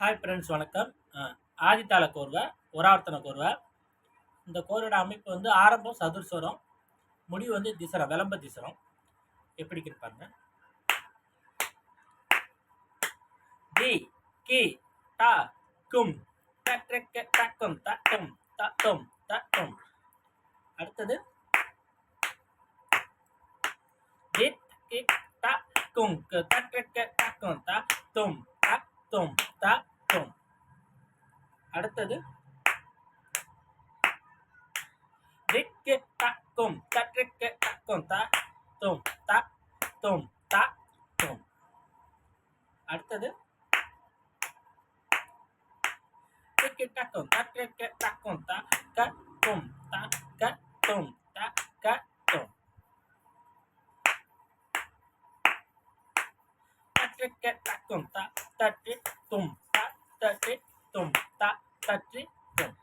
Hi friends வணக்கம். ஆதித்தாள கோர்வை, ஒராவர்த்தன கோர்வை. இந்த கோர்வோட அமைப்பு வந்து ஆரம்பம் சதுர்ஸ்வரம், முடிவு வந்து திசரம், விளம்ப திசரம். எப்படி பாருங்க. தி கி டா கும் தட்ரக்க தக்கம் தட்டம் தட்டம் தட்டம். அடுத்தது திட் கி டா கும் தட்ரக்க தக்கம் தட்டம் தட்டம் தட்டம். அடுத்தது திக்கு தக்கும் தட்ரிக்கு தக்கும் தட்டும் தட்டும் தட்டும். அடுத்தது திக்கு தக்கும் தட்ரிக்கு தக்கும் தட்டும் தட்டும் தட்டும். தட்ரிக்கு தக்கும் தட்டும் தட்டும் தட்டும்.